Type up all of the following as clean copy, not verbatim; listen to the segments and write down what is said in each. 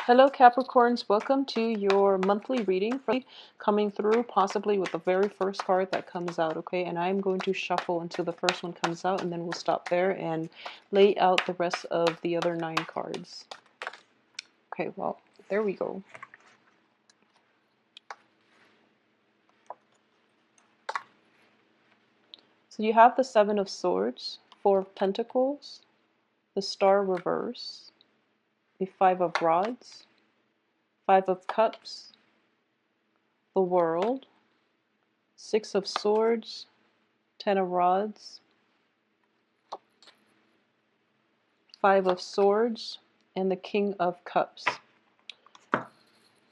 Hello Capricorns, welcome to your monthly reading coming through possibly with the very first card that comes out, okay? And I'm going to shuffle until the first one comes out and then we'll stop there and lay out the rest of the other 9 cards. Okay, well, there we go. So you have the 7 of Swords, 4 of Pentacles, the Star reverse, the 5 of Rods, 5 of Cups, the World, 6 of Swords, 10 of Rods, 5 of Swords, and the King of Cups.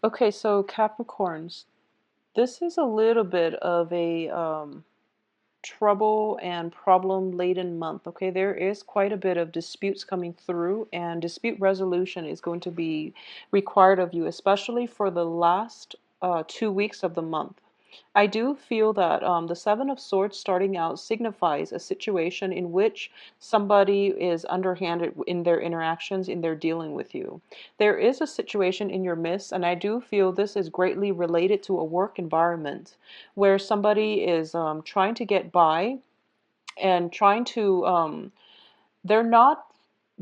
Okay, so Capricorns, this is a little bit of a trouble and problem-laden month, okay? There is quite a bit of disputes coming through, and dispute resolution is going to be required of you, especially for the last 2 weeks of the month. I do feel that the 7 of Swords starting out signifies a situation in which somebody is underhanded in their interactions, in their dealing with you. There is a situation in your midst, and I do feel this is greatly related to a work environment where somebody is trying to get by and trying to, they're not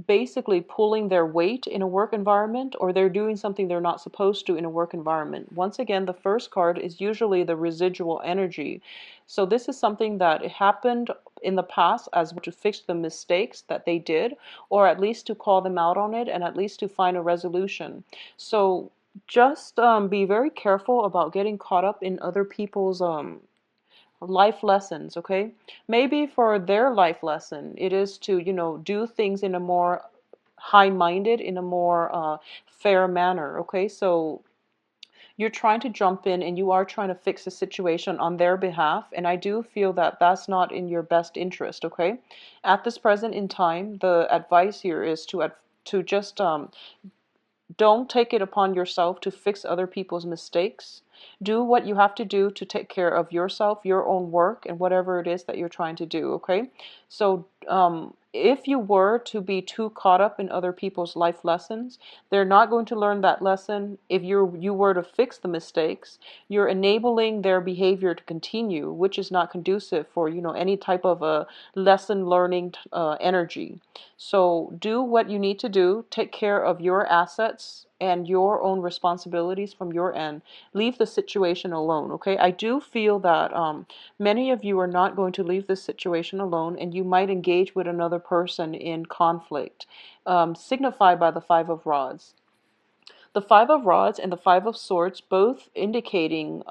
basically pulling their weight in a work environment, or they're doing something they're not supposed to in a work environment. Once again, the first card is usually the residual energy. So this is something that happened in the past as to fix the mistakes that they did, or at least to call them out on it and at least to find a resolution. So just be very careful about getting caught up in other people's life lessons, okay? Maybe for their life lesson, it is to, do things in a more high-minded, in a more fair manner, okay? So you're trying to jump in and you are trying to fix the situation on their behalf, and I do feel that that's not in your best interest, okay? At this present in time, the advice here is to just don't take it upon yourself to fix other people's mistakes. Do what you have to do to take care of yourself, your own work, and whatever it is that you're trying to do, okay? So, if you were to be too caught up in other people's life lessons, they're not going to learn that lesson. If you were to fix the mistakes, you're enabling their behavior to continue, which is not conducive for, any type of a lesson learning energy. So do what you need to do, take care of your assets and your own responsibilities from your end. Leave the situation alone, okay? I do feel that many of you are not going to leave this situation alone, and you might engage with another person in conflict, signified by the 5 of Rods. The 5 of Rods and the 5 of Swords both indicating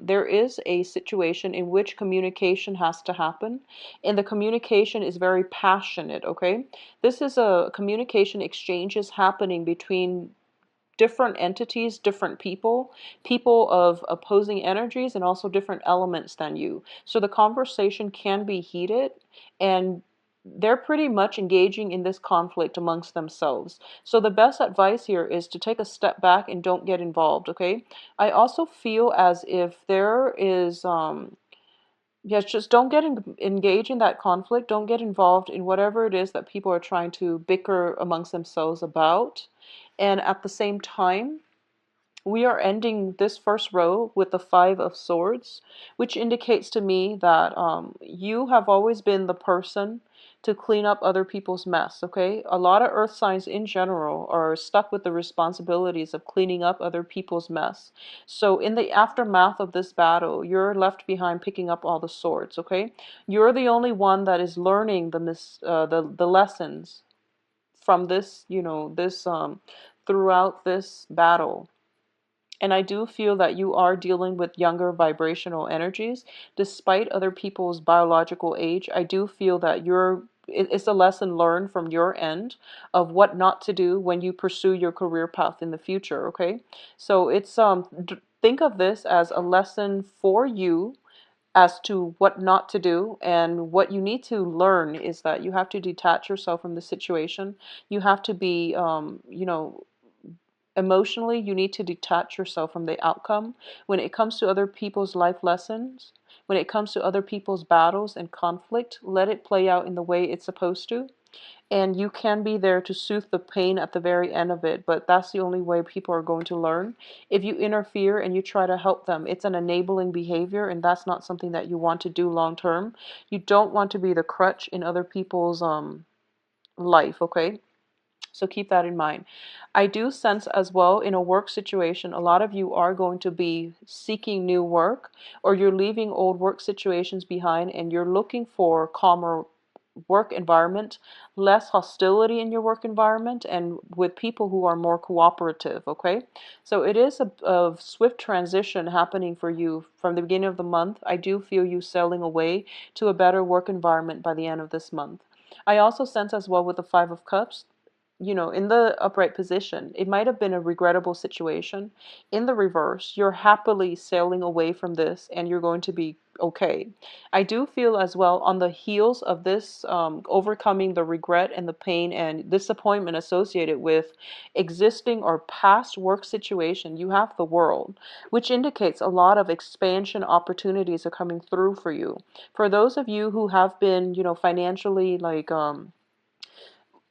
there is a situation in which communication has to happen, and the communication is very passionate, okay? This is a communication exchanges happening between different entities, different people, people of opposing energies, and also different elements than you. So the conversation can be heated, and they're pretty much engaging in this conflict amongst themselves. So the best advice here is to take a step back and don't get involved, okay? I also feel as if there is yes, just don't get engaged in that conflict. Don't get involved in whatever it is that people are trying to bicker amongst themselves about. And at the same time, we are ending this first row with the 5 of Swords, which indicates to me that you have always been the person to clean up other people's mess, okay? A lot of earth signs in general are stuck with the responsibilities of cleaning up other people's mess. So in the aftermath of this battle, you're left behind picking up all the swords, okay? You're the only one that is learning the lessons from this, throughout this battle. And I do feel that you are dealing with younger vibrational energies. Despite other people's biological age, I do feel that it's a lesson learned from your end of what not to do when you pursue your career path in the future, okay? So it's think of this as a lesson for you as to what not to do, and what you need to learn is that you have to detach yourself from the situation. You have to be emotionally, you need to detach yourself from the outcome. When it comes to other people's life lessons, when it comes to other people's battles and conflict, let it play out in the way it's supposed to. And you can be there to soothe the pain at the very end of it, but that's the only way people are going to learn. If you interfere and you try to help them, it's an enabling behavior, and that's not something that you want to do long term. You don't want to be the crutch in other people's life, okay? So keep that in mind. I do sense as well in a work situation, a lot of you are going to be seeking new work, or you're leaving old work situations behind and you're looking for calmer work environment, less hostility in your work environment, and with people who are more cooperative, okay? So it is a swift transition happening for you from the beginning of the month. I do feel you sailing away to a better work environment by the end of this month. I also sense as well with the Five of Cups, in the upright position, it might have been a regrettable situation. In the reverse, you're happily sailing away from this and you're going to be okay. I do feel as well on the heels of this, overcoming the regret and the pain and disappointment associated with existing or past work situation, you have the World, which indicates a lot of expansion opportunities are coming through for you. For those of you who have been, financially like,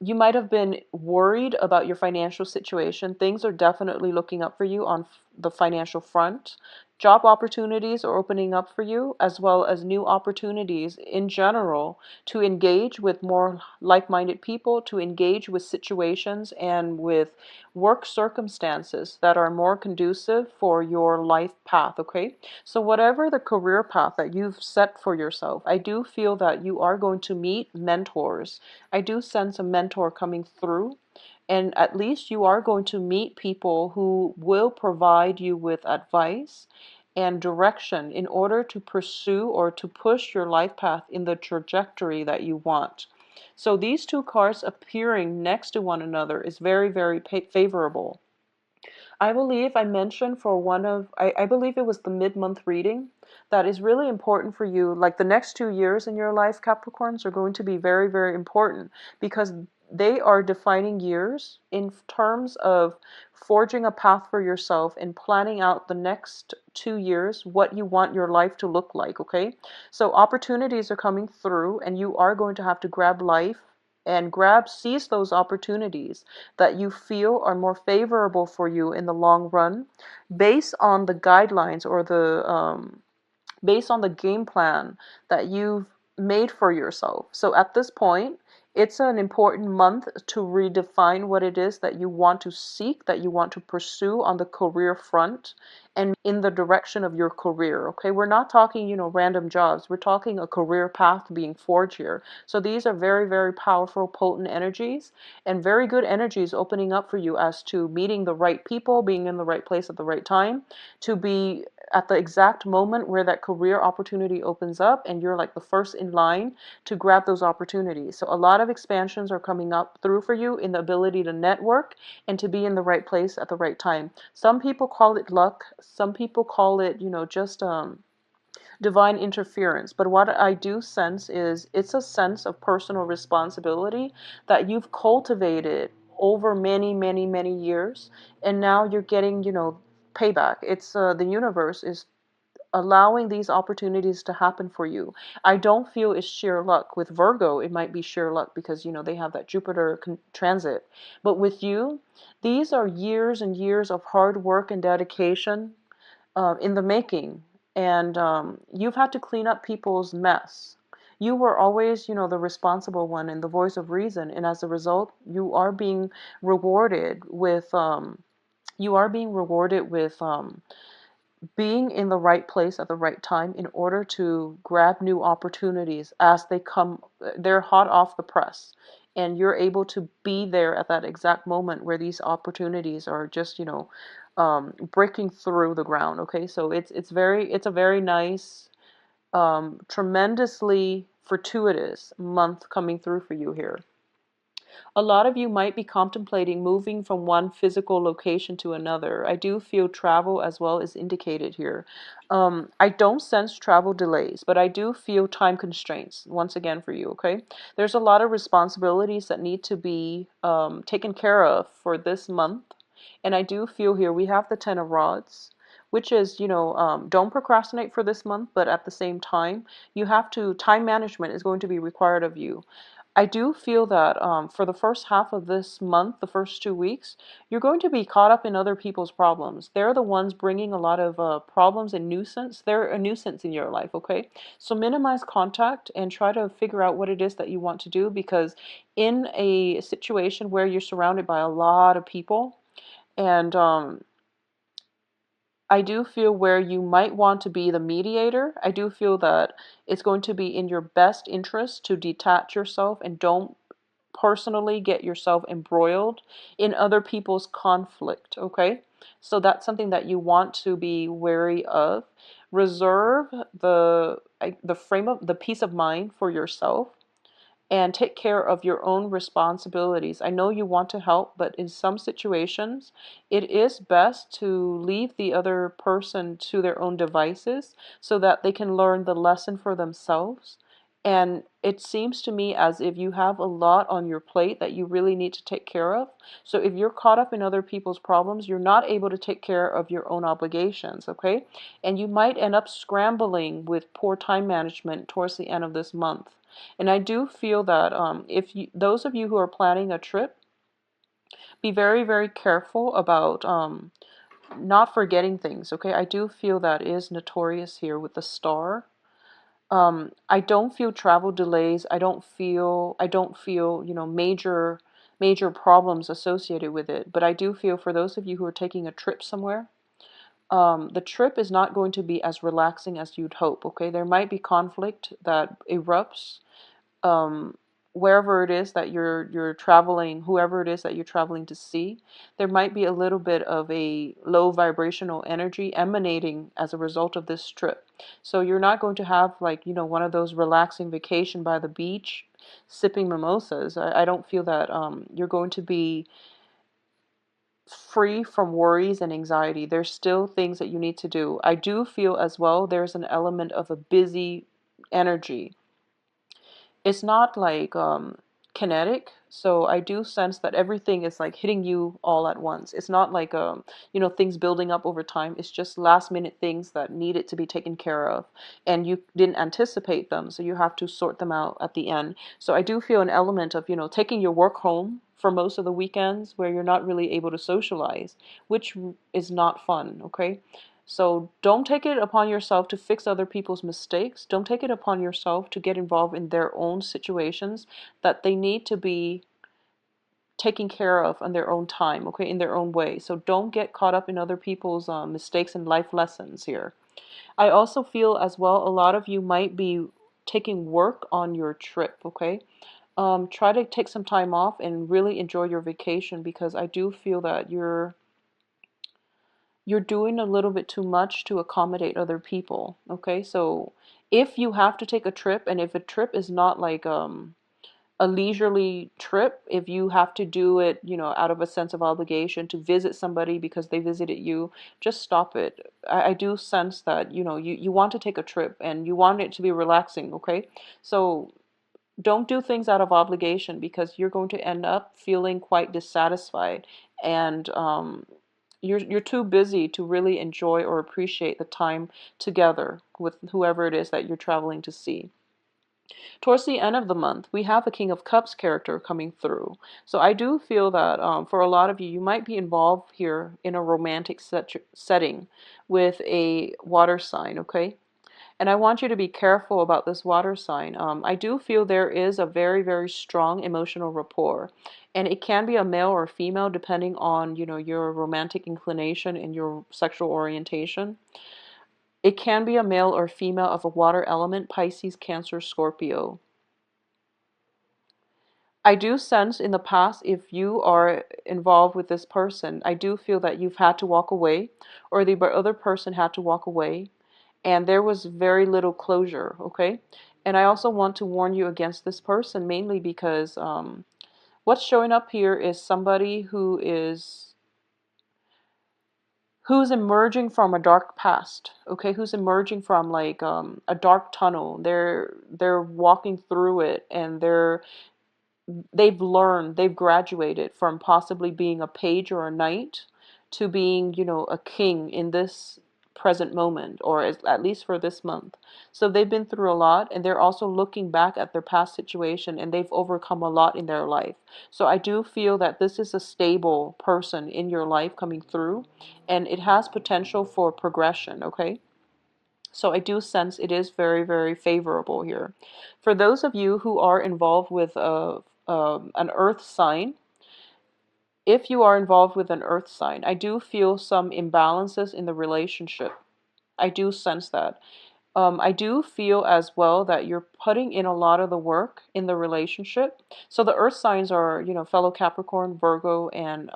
you might have been worried about your financial situation. Things are definitely looking up for you on the financial front. Job opportunities are opening up for you, as well as new opportunities in general to engage with more like minded people, to engage with situations and with work circumstances that are more conducive for your life path, okay? So, whatever the career path that you've set for yourself, I do feel that you are going to meet mentors. I do sense a mentor coming through, and at least you are going to meet people who will provide you with advice and direction in order to pursue or to push your life path in the trajectory that you want. So these two cards appearing next to one another is very, very favorable. I believe I mentioned for I believe it was the mid-month reading that is really important for you. Like the next 2 years in your life, Capricorns, are going to be very, very important because they are defining years in terms of forging a path for yourself and planning out the next 2 years, what you want your life to look like, okay? So opportunities are coming through and you are going to have to grab life and seize those opportunities that you feel are more favorable for you in the long run based on the guidelines or based on the game plan that you've made for yourself. So at this point, it's an important month to redefine what it is that you want to seek, that you want to pursue on the career front and in the direction of your career. Okay, we're not talking, random jobs. We're talking a career path being forged here. So these are very, very powerful, potent energies and very good energies opening up for you as to meeting the right people, being in the right place at the right time, to be at the exact moment where that career opportunity opens up and you're like the first in line to grab those opportunities. So a lot of expansions are coming up through for you in the ability to network and to be in the right place at the right time. Some people call it luck. Some people call it, just divine interference. But what I do sense is it's a sense of personal responsibility that you've cultivated over many, many, many years, and now you're getting, payback. It's the universe is allowing these opportunities to happen for you. I don't feel it's sheer luck. With Virgo, it might be sheer luck because, they have that Jupiter transit. But with you, these are years and years of hard work and dedication in the making. And you've had to clean up people's mess. You were always, the responsible one and the voice of reason. And as a result, rewarded with, you are being rewarded with being in the right place at the right time in order to grab new opportunities as they come. They're hot off the press, and you're able to be there at that exact moment where these opportunities are just, breaking through the ground. Okay, so it's a very nice, tremendously fortuitous month coming through for you here. A lot of you might be contemplating moving from one physical location to another. I do feel travel as well is indicated here. I don't sense travel delays, but I do feel time constraints once again for you, okay? There's a lot of responsibilities that need to be taken care of for this month. And I do feel here we have the Ten of Rods, which is, don't procrastinate for this month, but at the same time, time management is going to be required of you. I do feel that for the first half of this month, the first 2 weeks, you're going to be caught up in other people's problems. They're the ones bringing a lot of problems and nuisance. They're a nuisance in your life, okay? So minimize contact and try to figure out what it is that you want to do, because in a situation where you're surrounded by a lot of people, and I do feel where you might want to be the mediator. I do feel that it's going to be in your best interest to detach yourself and don't personally get yourself embroiled in other people's conflict, okay? So that's something that you want to be wary of. Reserve the frame of the peace of mind for yourself, and take care of your own responsibilities. I know you want to help, but in some situations, it is best to leave the other person to their own devices so that they can learn the lesson for themselves. And it seems to me as if you have a lot on your plate that you really need to take care of. So if you're caught up in other people's problems, you're not able to take care of your own obligations, okay? And you might end up scrambling with poor time management towards the end of this month. And I do feel that if you, those of you who are planning a trip, be very, very careful about not forgetting things, okay? I do feel that is notorious here with the star. I don't feel travel delays. I don't feel, major problems associated with it. But I do feel for those of you who are taking a trip somewhere, the trip is not going to be as relaxing as you'd hope, okay? There might be conflict that erupts um, wherever it is that you're traveling, whoever it is that you're traveling to see, there might be a little bit of a low vibrational energy emanating as a result of this trip. So you're not going to have like, one of those relaxing vacation by the beach, sipping mimosas. I don't feel that you're going to be free from worries and anxiety. There's still things that you need to do. I do feel as well there's an element of a busy energy. It's not like kinetic, so I do sense that everything is like hitting you all at once. It's not like things building up over time. It's just last minute things that needed to be taken care of, and you didn't anticipate them, so you have to sort them out at the end. So I do feel an element of taking your work home for most of the weekends where you're not really able to socialize, which is not fun, okay? So don't take it upon yourself to fix other people's mistakes. Don't take it upon yourself to get involved in their own situations that they need to be taken care of on their own time, okay, in their own way. So don't get caught up in other people's mistakes and life lessons here. I also feel as well a lot of you might be taking work on your trip, okay? Try to take some time off and really enjoy your vacation, because I do feel that you're doing a little bit too much to accommodate other people. Okay, so if you have to take a trip, and if a trip is not like a leisurely trip, if you have to do it, out of a sense of obligation to visit somebody because they visited you, just stop it. I do sense that you want to take a trip and you want it to be relaxing. Okay, so don't do things out of obligation, because you're going to end up feeling quite dissatisfied, and you're too busy to really enjoy or appreciate the time together with whoever it is that you're traveling to see. Towards the end of the month, we have a King of Cups character coming through. So I do feel that for a lot of you, you might be involved here in a romantic setting with a water sign, okay? And I want you to be careful about this water sign. I do feel there is a very, very strong emotional rapport. And it can be a male or female depending on, your romantic inclination and your sexual orientation. It can be a male or female of a water element, Pisces, Cancer, Scorpio. I do sense in the past, if you are involved with this person, I do feel that you've had to walk away, or the other person had to walk away, and there was very little closure, okay? And I also want to warn you against this person, mainly because what's showing up here is somebody who's emerging from a dark past, okay? Who's emerging from like a dark tunnel. They're walking through it, and they've graduated from possibly being a page or a knight to being, a king in this present moment, or at least for this month. So they've been through a lot, and they're also looking back at their past situation, and they've overcome a lot in their life. So I do feel that this is a stable person in your life coming through, and it has potential for progression, okay? So I do sense it is very, very favorable here. For those of you who are involved with an earth sign, if you are involved with an earth sign, I do feel some imbalances in the relationship. I do sense that. I do feel as well that you're putting in a lot of the work in the relationship. So the earth signs are, fellow Capricorn, Virgo, and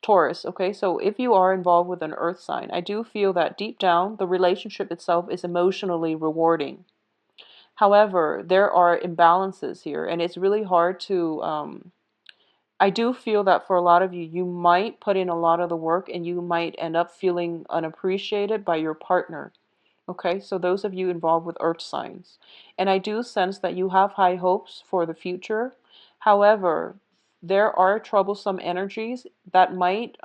Taurus. Okay, so if you are involved with an earth sign, I do feel that deep down, the relationship itself is emotionally rewarding. However, there are imbalances here, and it's really hard to. I do feel that for a lot of you, you might put in a lot of the work and you might end up feeling unappreciated by your partner. Okay, so those of you involved with earth signs. And I do sense that you have high hopes for the future. However, there are troublesome energies that might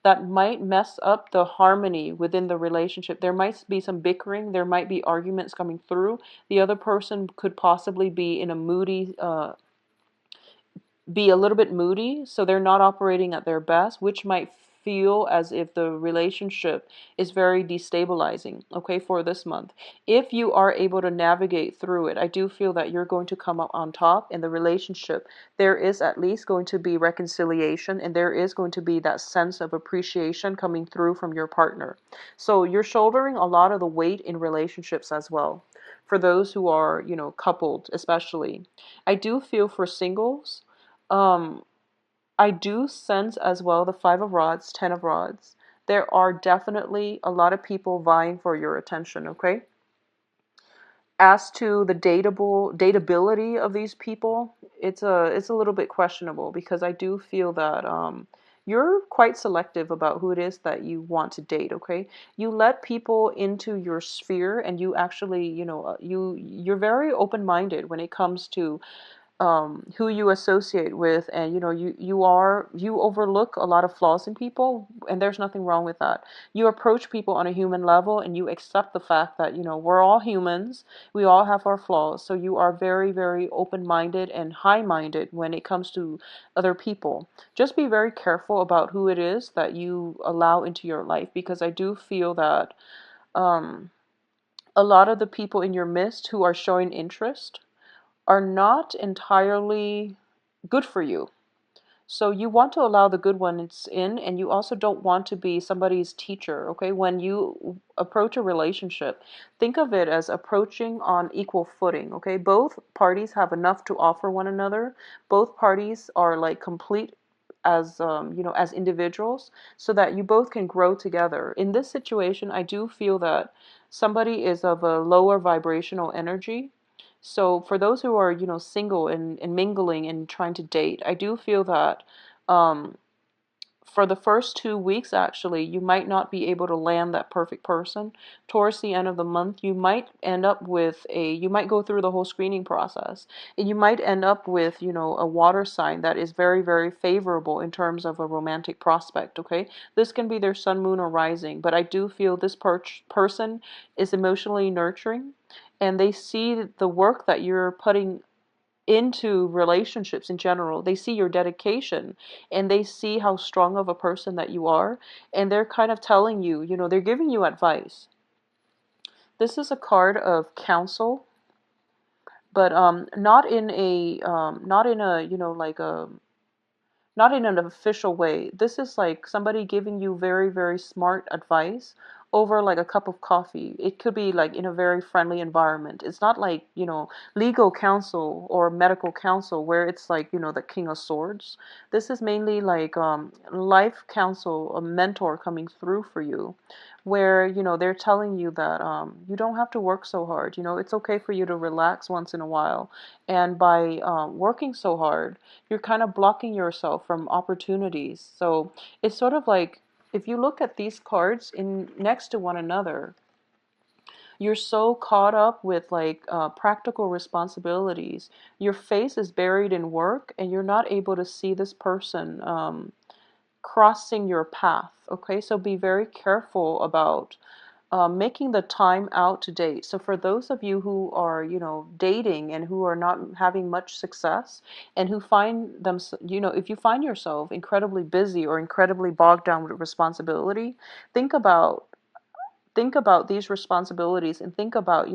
mess up the harmony within the relationship. There might be some bickering, there might be arguments coming through. The other person could possibly be in a moody be a little bit moody, so they're not operating at their best, which might feel as if the relationship is very destabilizing, okay, for this month. If you are able to navigate through it, I do feel that you're going to come up on top in the relationship. There is at least going to be reconciliation, and there is going to be that sense of appreciation coming through from your partner. So you're shouldering a lot of the weight in relationships as well. For those who are, coupled, especially. I do feel for singles, um, I do sense as well the Five of Rods, Ten of Rods. There are definitely a lot of people vying for your attention, okay? As to the dateability of these people, it's a little bit questionable because I do feel that you're quite selective about who it is that you want to date, okay? You let people into your sphere, and you actually, you're very open-minded when it comes to who you associate with, and you overlook a lot of flaws in people, and there's nothing wrong with that. You approach people on a human level, and you accept the fact that we're all humans, we all have our flaws, so you are very, very open-minded and high-minded when it comes to other people. Just be very careful about who it is that you allow into your life, because I do feel that um, a lot of the people in your midst who are showing interest are not entirely good for you. So you want to allow the good ones in, and you also don't want to be somebody's teacher, okay? When you approach a relationship, think of it as approaching on equal footing, okay? Both parties have enough to offer one another. Both parties are like complete as as individuals, so that you both can grow together. In this situation, I do feel that somebody is of a lower vibrational energy. So for those who are, single and mingling and trying to date, I do feel that um, for the first 2 weeks, actually, you might not be able to land that perfect person. Towards the end of the month, you might go through the whole screening process, and you might end up with, a water sign that is very, very favorable in terms of a romantic prospect, okay? This can be their sun, moon, or rising, but I do feel this person is emotionally nurturing, and they see the work that you're putting into relationships in general. They see your dedication, and they see how strong of a person that you are, and they're kind of telling you, they're giving you advice. This is a card of counsel, but not in a, like a not in an official way. This is like somebody giving you very, very smart advice over like a cup of coffee. It could be like in a very friendly environment. It's not like, legal counsel or medical counsel where it's like, the King of Swords. This is mainly like life counsel, a mentor coming through for you, where, they're telling you that you don't have to work so hard. It's okay for you to relax once in a while. And by working so hard, you're kind of blocking yourself from opportunities. So it's sort of like, if you look at these cards in next to one another, you're so caught up with like practical responsibilities. Your face is buried in work, and you're not able to see this person crossing your path. Okay, so be very careful about making the time out to date. So for those of you who are, dating and who are not having much success and who find them, if you find yourself incredibly busy or incredibly bogged down with responsibility, think about these responsibilities and think about,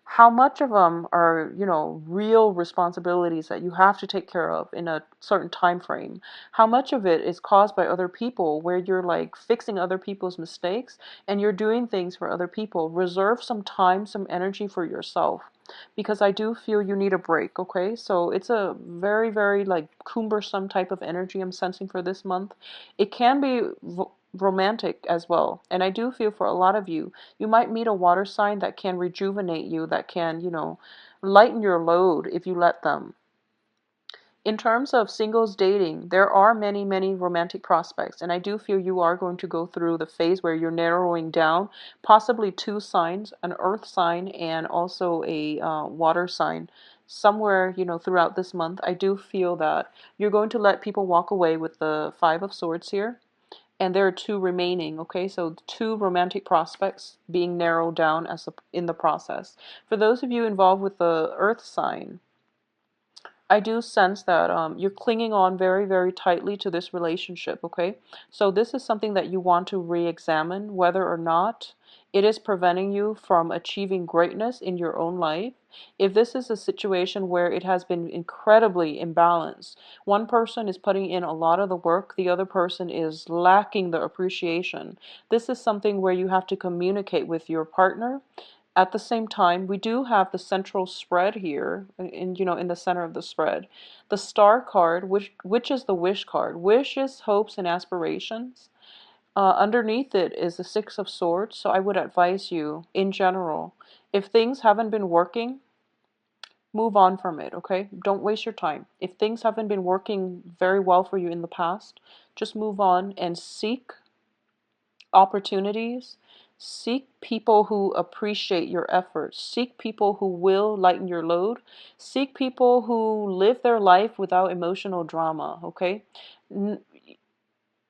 how much of them are, real responsibilities that you have to take care of in a certain time frame. How much of it is caused by other people where you're like fixing other people's mistakes and you're doing things for other people. Reserve some time, some energy for yourself, because I do feel you need a break, okay? So it's a very, very like cumbersome type of energy I'm sensing for this month. It can be romantic as well. And I do feel for a lot of you, you might meet a water sign that can rejuvenate you, that can, lighten your load if you let them. In terms of singles dating, there are many, many romantic prospects, and I do feel you are going to go through the phase where you're narrowing down possibly two signs, an earth sign and also a water sign. Somewhere, throughout this month, I do feel that you're going to let people walk away with the Five of Swords here. And there are two remaining, okay? So two romantic prospects being narrowed down in the process. For those of you involved with the earth sign, I do sense that you're clinging on very, very tightly to this relationship, okay? So this is something that you want to re-examine whether or not it is preventing you from achieving greatness in your own life. If this is a situation where it has been incredibly imbalanced, one person is putting in a lot of the work, the other person is lacking the appreciation. This is something where you have to communicate with your partner. At the same time, we do have the central spread here, in the center of the spread. The star card, which is the wish card. Wishes, hopes, and aspirations. Underneath it is the Six of Swords. So I would advise you, in general, if things haven't been working, move on from it, okay? Don't waste your time. If things haven't been working very well for you in the past, just move on and seek opportunities. Seek people who appreciate your efforts. Seek people who will lighten your load. Seek people who live their life without emotional drama, okay?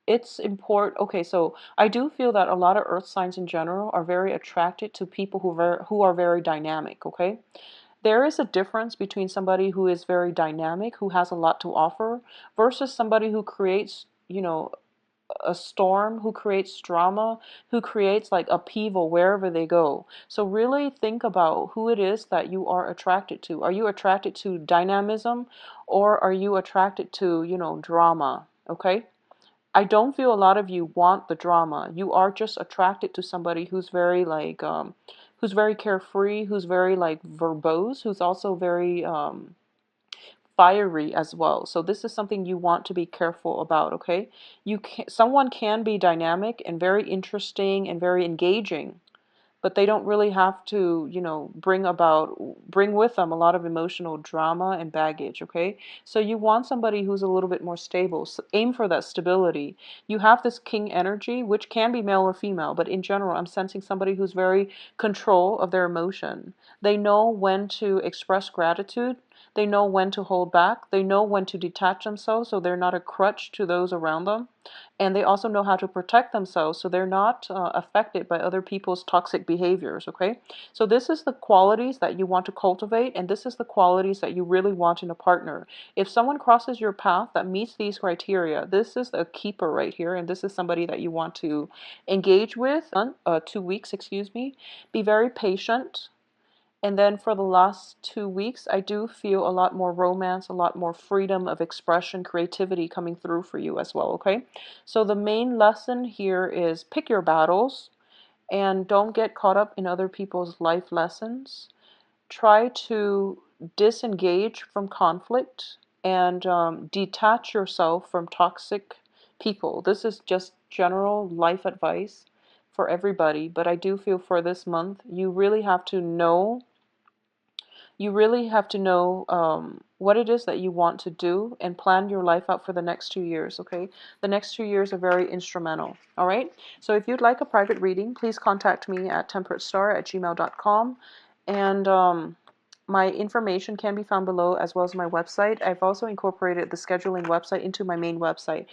It's important. Okay, so I do feel that a lot of earth signs in general are very attracted to people who are very dynamic, okay? There is a difference between somebody who is very dynamic, who has a lot to offer, versus somebody who creates, a storm, who creates drama, who creates like upheaval wherever they go. So really think about who it is that you are attracted to. Are you attracted to dynamism, or are you attracted to, drama? Okay? I don't feel a lot of you want the drama. You are just attracted to somebody who's very like who's very carefree, who's very like verbose, who's also very fiery as well. So this is something you want to be careful about, okay? Someone can be dynamic and very interesting and very engaging, but they don't really have to, bring with them a lot of emotional drama and baggage, okay? So you want somebody who's a little bit more stable. So aim for that stability. You have this king energy, which can be male or female, but in general, I'm sensing somebody who's very control of their emotion. They know when to express gratitude. They know when to hold back. They know when to detach themselves so they're not a crutch to those around them. And they also know how to protect themselves so they're not affected by other people's toxic behaviors, okay? So this is the qualities that you want to cultivate, and this is the qualities that you really want in a partner. If someone crosses your path that meets these criteria, this is a keeper right here, and this is somebody that you want to engage with. 2 weeks, excuse me. Be very patient. And then for the last 2 weeks, I do feel a lot more romance, a lot more freedom of expression, creativity coming through for you as well, okay? So the main lesson here is pick your battles and don't get caught up in other people's life lessons. Try to disengage from conflict and detach yourself from toxic people. This is just general life advice for everybody, but I do feel for this month, you really have to know what it is that you want to do and plan your life out for the next 2 years, okay? The next 2 years are very instrumental, all right? So if you'd like a private reading, please contact me at temperatestar@gmail.com. And my information can be found below as well as my website. I've also incorporated the scheduling website into my main website.